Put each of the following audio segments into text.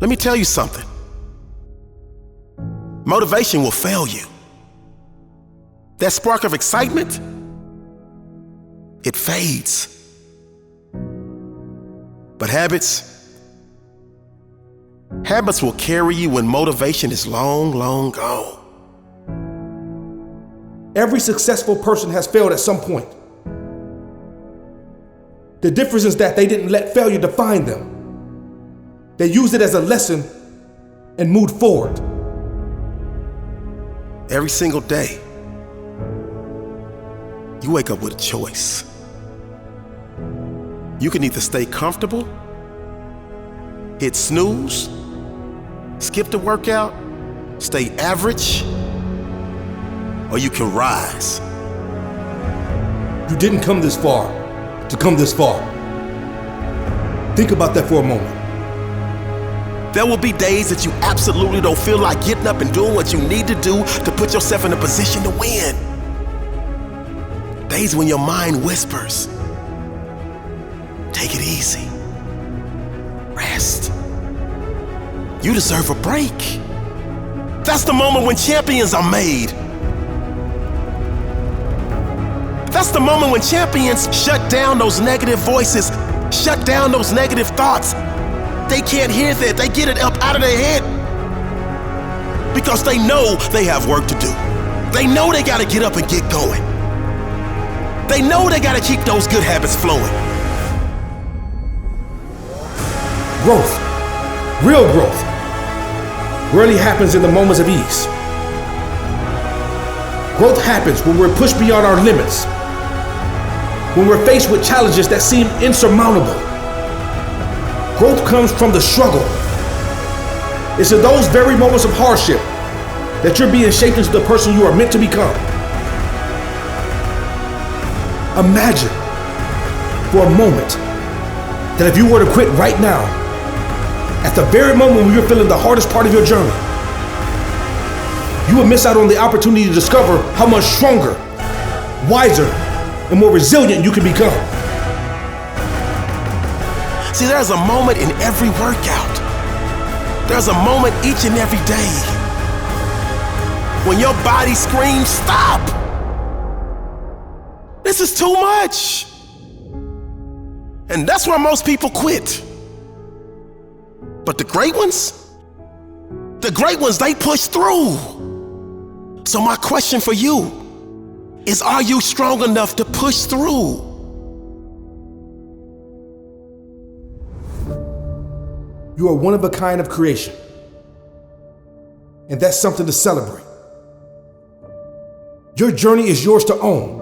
Let me tell you something. Motivation will fail you. That spark of excitement, it fades. But habits will carry you when motivation is long, long gone. Every successful person has failed at some point. The difference is that they didn't let failure define them. They used it as a lesson and moved forward. Every single day, you wake up with a choice. You can either stay comfortable, hit snooze, skip the workout, stay average, or you can rise. You didn't come this far to come this far. Think about that for a moment. There will be days that you absolutely don't feel like getting up and doing what you need to do to put yourself in a position to win. Days when your mind whispers, take it easy, rest. You deserve a break. That's the moment when champions are made. That's the moment when champions shut down those negative voices, shut down those negative thoughts. They can't hear that. They get it up out of their head because they know they have work to do. They know they gotta get up and get going. They know they gotta keep those good habits flowing. Growth, real growth, rarely happens in the moments of ease. Growth happens when we're pushed beyond our limits, when we're faced with challenges that seem insurmountable. Growth comes from the struggle. It's in those very moments of hardship that you're being shaped into the person you are meant to become. Imagine for a moment that if you were to quit right now, at the very moment when you're feeling the hardest part of your journey, you would miss out on the opportunity to discover how much stronger, wiser, and more resilient you can become. See, there's a moment in every workout. There's a moment each and every day when your body screams, stop! This is too much. And that's why most people quit. But the great ones, they push through. So my question for you is, are you strong enough to push through? You are one of a kind of creation, and that's something to celebrate. Your journey is yours to own,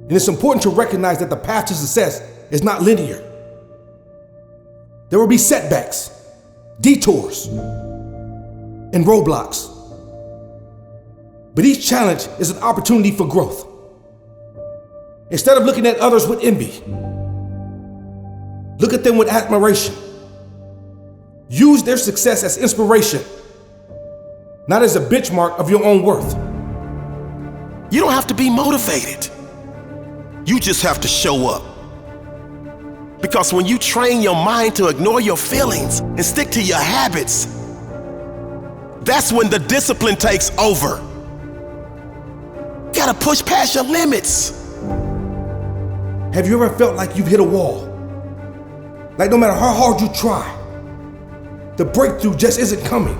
and it's important to recognize that the path to success is not linear. There will be setbacks, detours, and roadblocks, but each challenge is an opportunity for growth. Instead of looking at others with envy, look at them with admiration. Use their success as inspiration, not as a benchmark of your own worth. You don't have to be motivated. You just have to show up. Because when you train your mind to ignore your feelings and stick to your habits, that's when the discipline takes over. You gotta push past your limits. Have you ever felt like you've hit a wall? Like no matter how hard you try, the breakthrough just isn't coming.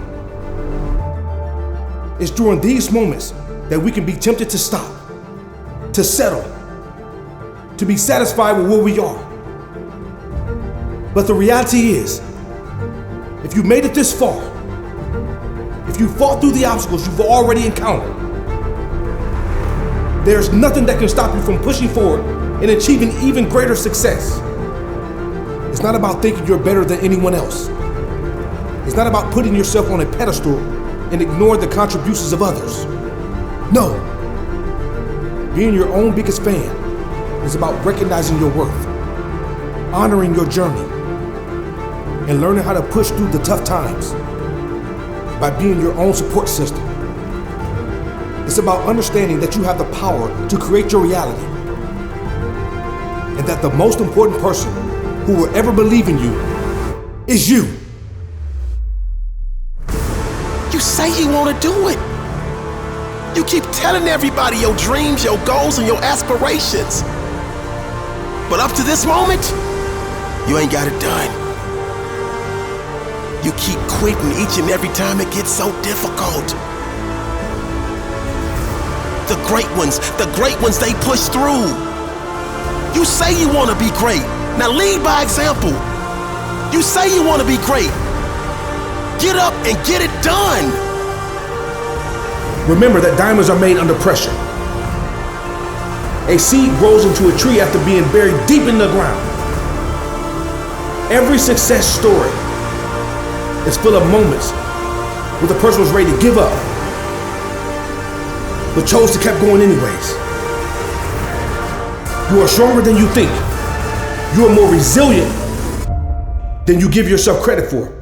It's during these moments that we can be tempted to stop, to settle, to be satisfied with where we are. But the reality is, if you made it this far, if you fought through the obstacles you've already encountered, there's nothing that can stop you from pushing forward and achieving even greater success. It's not about thinking you're better than anyone else. It's not about putting yourself on a pedestal and ignoring the contributions of others. No. Being your own biggest fan is about recognizing your worth, honoring your journey, and learning how to push through the tough times by being your own support system. It's about understanding that you have the power to create your reality, and that the most important person who will ever believe in you is you. You say you want to do it. You keep telling everybody your dreams, your goals, and your aspirations. But up to this moment, you ain't got it done. You keep quitting each and every time it gets so difficult. The great ones, they push through. You say you want to be great. Now lead by example. You say you want to be great. Get up and get it done. Remember that diamonds are made under pressure. A seed grows into a tree after being buried deep in the ground. Every success story is full of moments where the person was ready to give up, but chose to keep going anyways. You are stronger than you think. You are more resilient than you give yourself credit for.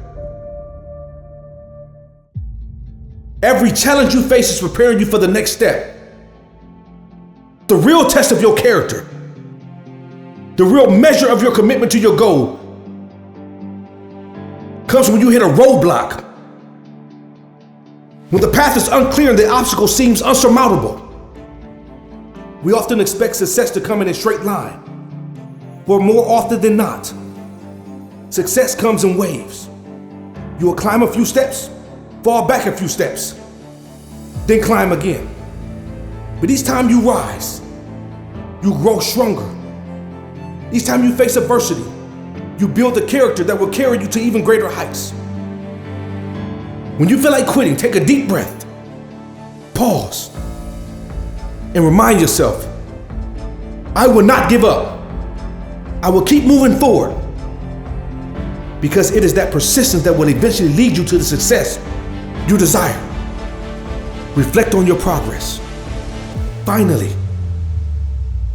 Every challenge you face is preparing you for the next step. The real test of your character, the real measure of your commitment to your goal, comes when you hit a roadblock. When the path is unclear and the obstacle seems unsurmountable. We often expect success to come in a straight line, but more often than not, success comes in waves. You will climb a few steps, fall back a few steps, then climb again. But each time you rise, you grow stronger. Each time you face adversity, you build a character that will carry you to even greater heights. When you feel like quitting, take a deep breath, pause, and remind yourself, I will not give up. I will keep moving forward, because it is that persistence that will eventually lead you to the success you desire. Reflect on your progress. Finally,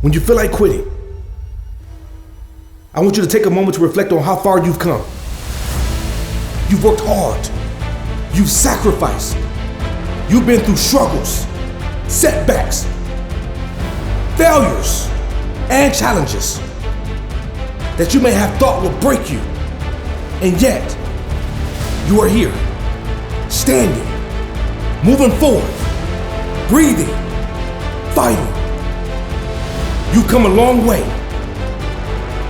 when you feel like quitting, I want you to take a moment to reflect on how far you've come. You've worked hard. You've sacrificed. You've been through struggles, setbacks, failures, and challenges that you may have thought would break you. And yet, you are here, standing, moving forward, breathing, fighting. You've come a long way,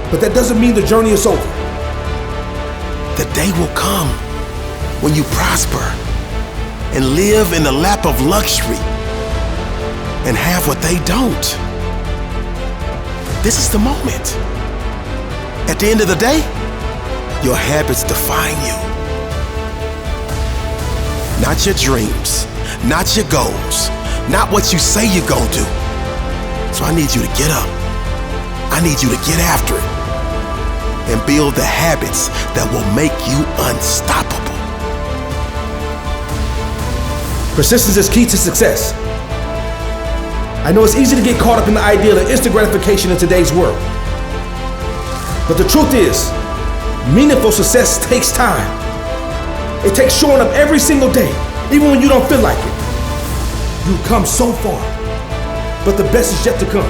but that doesn't mean the journey is over. The day will come when you prosper and live in the lap of luxury and have what they don't. This is the moment. At the end of the day, your habits define you. Not your dreams, not your goals, not what you say you're gonna do. So I need you to get up. I need you to get after it and build the habits that will make you unstoppable. Persistence is key to success. I know it's easy to get caught up in the ideal of instant gratification in today's world. But the truth is, meaningful success takes time. It takes showing up every single day, even when you don't feel like it. You've come so far, but the best is yet to come.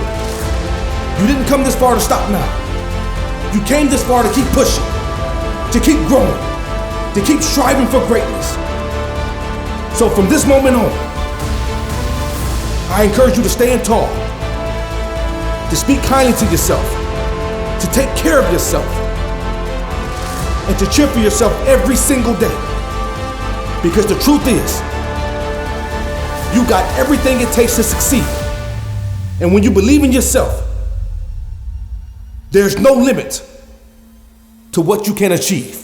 You didn't come this far to stop now. You came this far to keep pushing, to keep growing, to keep striving for greatness. So from this moment on, I encourage you to stand tall, to speak kindly to yourself, to take care of yourself, and to cheer for yourself every single day. Because the truth is, you got everything it takes to succeed. And when you believe in yourself, there's no limit to what you can achieve.